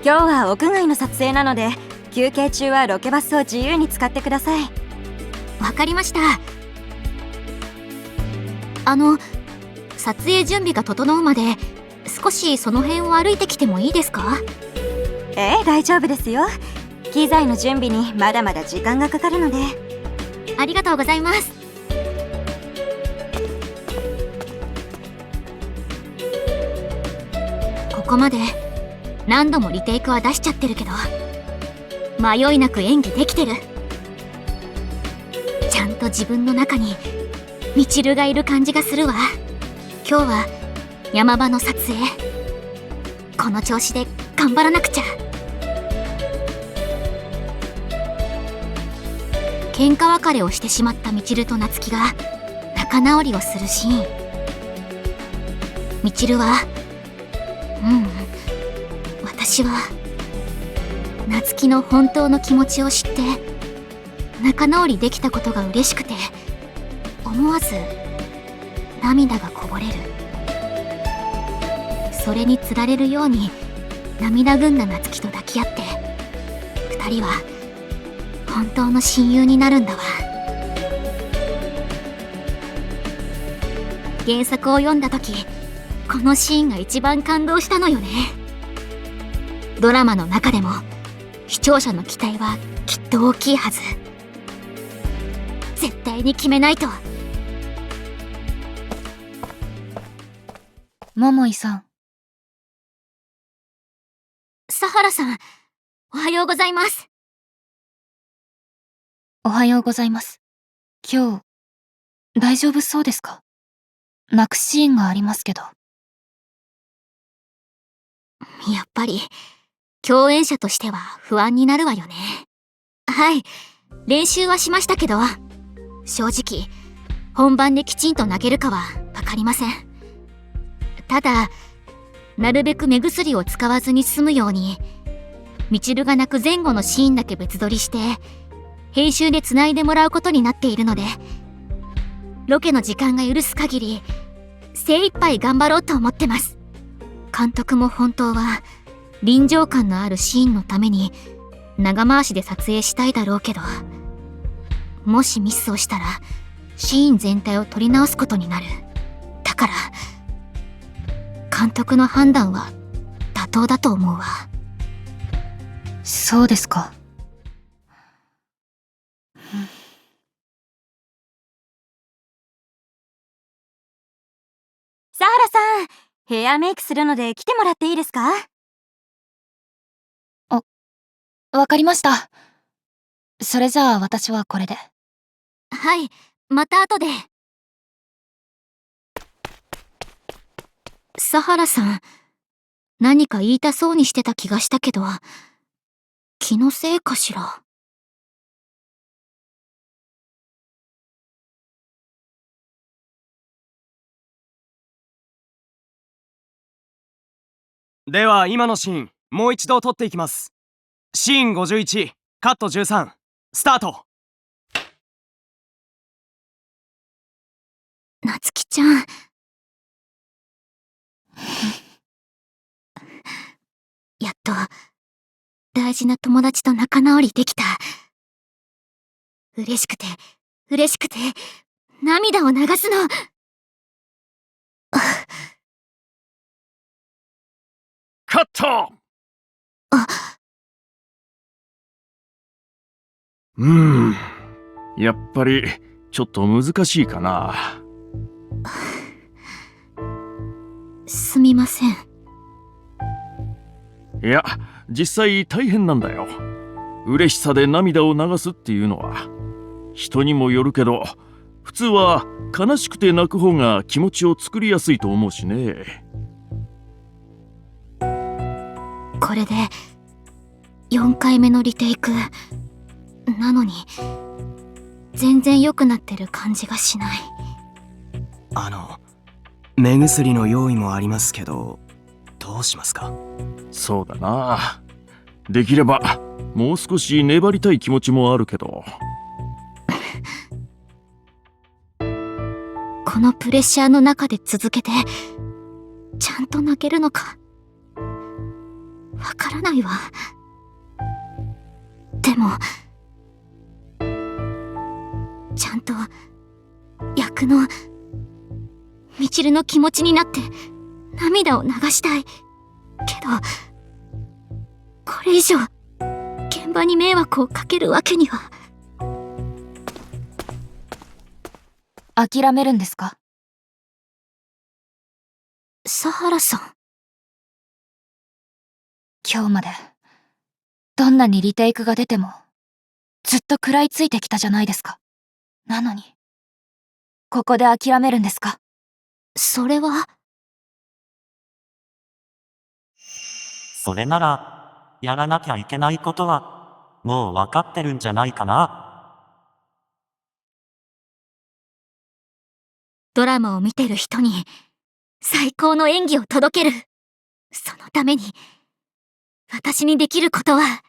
今日は屋外の撮影なので、休憩中はロケバスを自由に使ってください。わかりました。撮影準備が整うまで少しその辺を歩いてきてもいいですか？大丈夫ですよ。機材の準備にまだまだ時間がかかるので。ありがとうございます。ここまで何度もリテイクは出しちゃってるけど、迷いなく演技できてる。ちゃんと自分の中にみちるがいる感じがするわ。今日は山場の撮影、この調子で頑張らなくちゃ。喧嘩別れをしてしまったみちると夏希が仲直りをするシーン。みちるは私は夏希の本当の気持ちを知って仲直りできたことが嬉しくて、思わず涙がこぼれる。それにつられるように涙ぐんだ夏希と抱き合って、二人は本当の親友になるんだわ。原作を読んだ時、このシーンが一番感動したのよね。ドラマの中でも視聴者の期待はきっと大きいはず。絶対に決めないと。桃井さん。佐原さん、おはようございます。おはようございます。今日、大丈夫そうですか？泣くシーンがありますけど。やっぱり、共演者としては不安になるわよね。はい、練習はしましたけど、正直、本番できちんと泣けるかはわかりません。ただ、なるべく目薬を使わずに済むように、みちるが泣く前後のシーンだけ別撮りして、編集で繋いでもらうことになっているので、ロケの時間が許す限り、精一杯頑張ろうと思ってます。監督も本当は、臨場感のあるシーンのために、長回しで撮影したいだろうけど、もしミスをしたら、シーン全体を撮り直すことになる。だから、監督の判断は妥当だと思うわ。そうですか。佐原さん、ヘアメイクするので来てもらっていいですか？わかりました。それじゃあ私はこれで。はい、また後で。佐原さん、何か言いたそうにしてた気がしたけど、気のせいかしら。では今のシーン、もう一度撮っていきます。シーン51、カット13、スタート。夏希ちゃん。やっと、大事な友達と仲直りできた。嬉しくて、嬉しくて、涙を流すの。カット。やっぱりちょっと難しいかな。すみません。いや、実際大変なんだよ。嬉しさで涙を流すっていうのは人にもよるけど、普通は悲しくて泣く方が気持ちを作りやすいと思うしね。これで4回目のリテイクなのに全然良くなってる感じがしない。目薬の用意もありますけど、どうしますか？そうだな。できればもう少し粘りたい気持ちもあるけど。このプレッシャーの中で続けてちゃんと泣けるのか。わからないわ。でも、ちゃんと役のみちるの気持ちになって涙を流したいけど、これ以上現場に迷惑をかけるわけには。諦めるんですか？佐原さん。今日までどんなにリテイクが出てもずっと食らいついてきたじゃないですか。なのにここで諦めるんですか？それは。それなら、やらなきゃいけないことは、もう分かってるんじゃないかな。ドラマを見てる人に最高の演技を届ける。そのために私にできることは、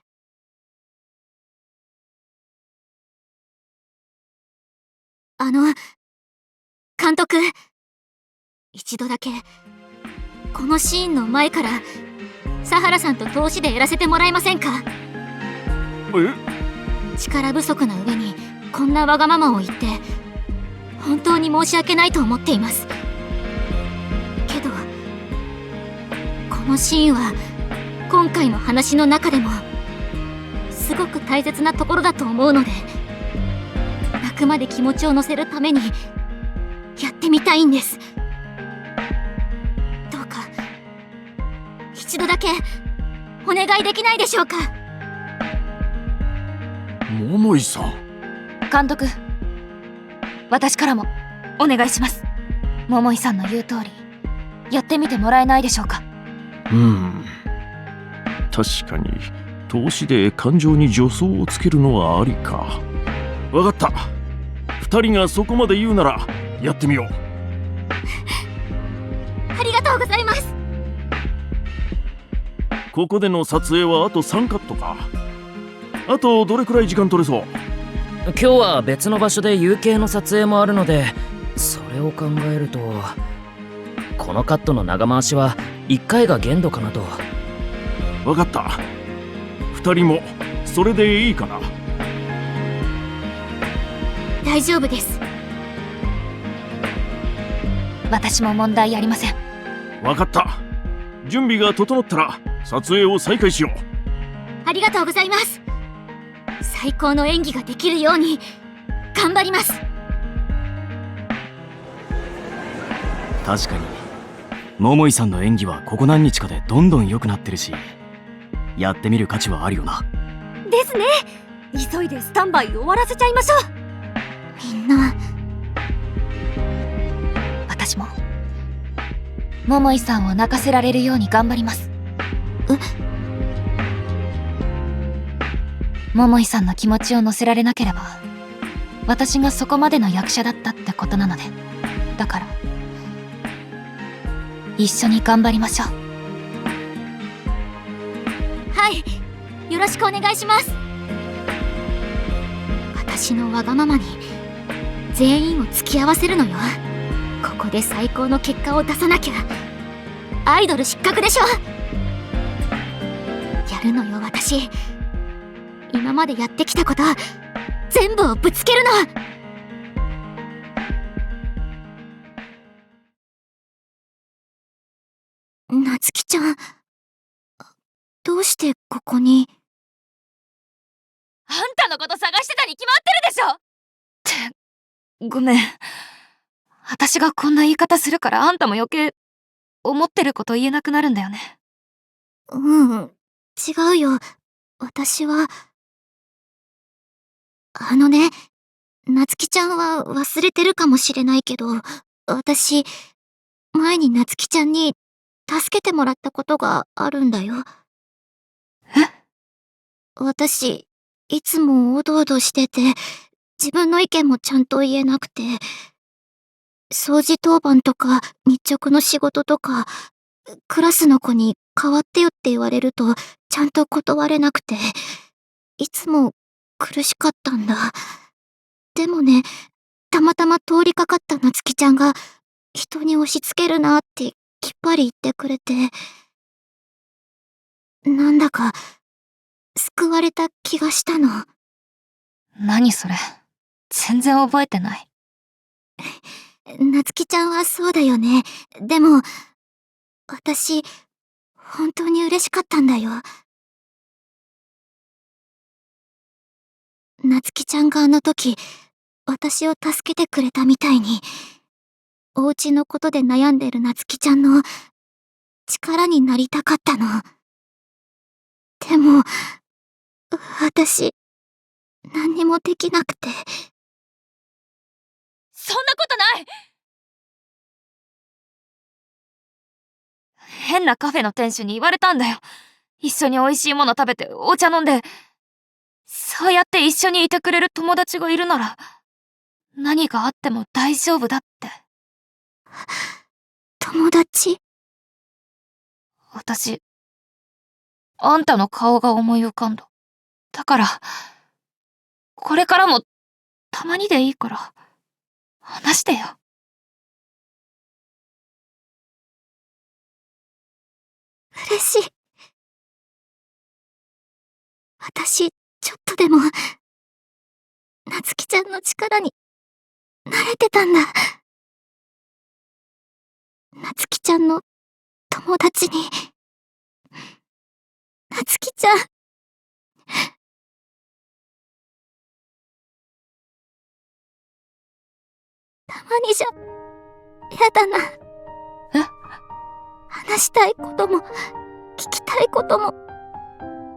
監督、一度だけこのシーンの前から佐原さんと通しでやらせてもらえませんか？力不足な上にこんなわがままを言って本当に申し訳ないと思っています。けどこのシーンは今回の話の中でもすごく大切なところだと思うので、泣くまで気持ちを乗せるためにやってみたいんです。どうか一度だけお願いできないでしょうか？桃井さん。監督、私からもお願いします。桃井さんの言う通りやってみてもらえないでしょうか？確かに投資で感情に助走をつけるのはありか。わかった。2人がそこまで言うならやってみよう。ありがとうございます。ここでの撮影はあと3カットか。あとどれくらい時間取れそう？今日は別の場所で有形の撮影もあるので、それを考えるとこのカットの長回しは1回が限度かなと。わかった。2人もそれでいいかな？大丈夫です。私も問題ありません。わかった。準備が整ったら撮影を再開しよう。ありがとうございます。最高の演技ができるように頑張ります。確かに桃井さんの演技はここ何日かでどんどん良くなってるし、やってみる価値はあるよな。ですね。急いでスタンバイ終わらせちゃいましょう。みんな。私も桃井さんを泣かせられるように頑張ります。桃井さんの気持ちを乗せられなければ私がそこまでの役者だったってことなので、だから一緒に頑張りましょう。はい、よろしくお願いします。私のわがままに全員を付き合わせるのよ。ここで最高の結果を出さなきゃアイドル失格でしょ。やるのよ私。今までやってきたこと全部をぶつけるの。夏希ちゃん、どうしてここに？あんたのこと探してたに決まってるでしょって、ごめん。私がこんな言い方するからあんたも余計思ってること言えなくなるんだよね。違うよ。私は。夏希ちゃんは忘れてるかもしれないけど、私、前に夏希ちゃんに助けてもらったことがあるんだよ。私、いつもおどおどしてて、自分の意見もちゃんと言えなくて、掃除当番とか日直の仕事とか、クラスの子に代わってよって言われると、ちゃんと断れなくて、いつも苦しかったんだ。でもね、たまたま通りかかった夏希ちゃんが、人に押し付けるなってきっぱり言ってくれて、なんだか、救われた気がしたの。何それ。全然覚えてない。なつきちゃんはそうだよね。でも、私、本当に嬉しかったんだよ。なつきちゃんがあの時、私を助けてくれたみたいに、お家のことで悩んでるなつきちゃんの力になりたかったの。でも、私、何にもできなくて。そんなことない。変なカフェの店主に言われたんだよ。一緒に美味しいもの食べてお茶飲んで、そうやって一緒にいてくれる友達がいるなら、何があっても大丈夫だって。友達？私、あんたの顔が思い浮かんだ。だから、これからもたまにでいいから、話してよ。嬉しい。私、ちょっとでも、なつきちゃんの力に、慣れてたんだ。なつきちゃんの友達に、なつきちゃん。たまにじゃ、やだな。え？話したいことも、聞きたいことも、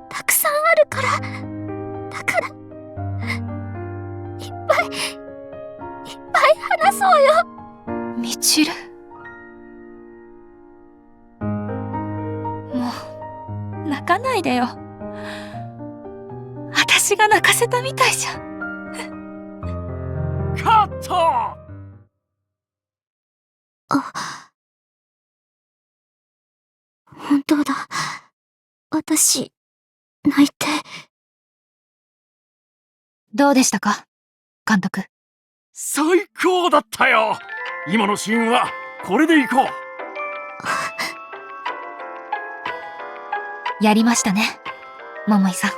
たくさんあるから。だから、いっぱい話そうよ。みちる。もう、泣かないでよ。私が泣かせたみたいじゃん。カット！本当だ。私、泣いて。どうでしたか、監督。最高だったよ。今のシーンはこれでいこう。やりましたね、桃井さん。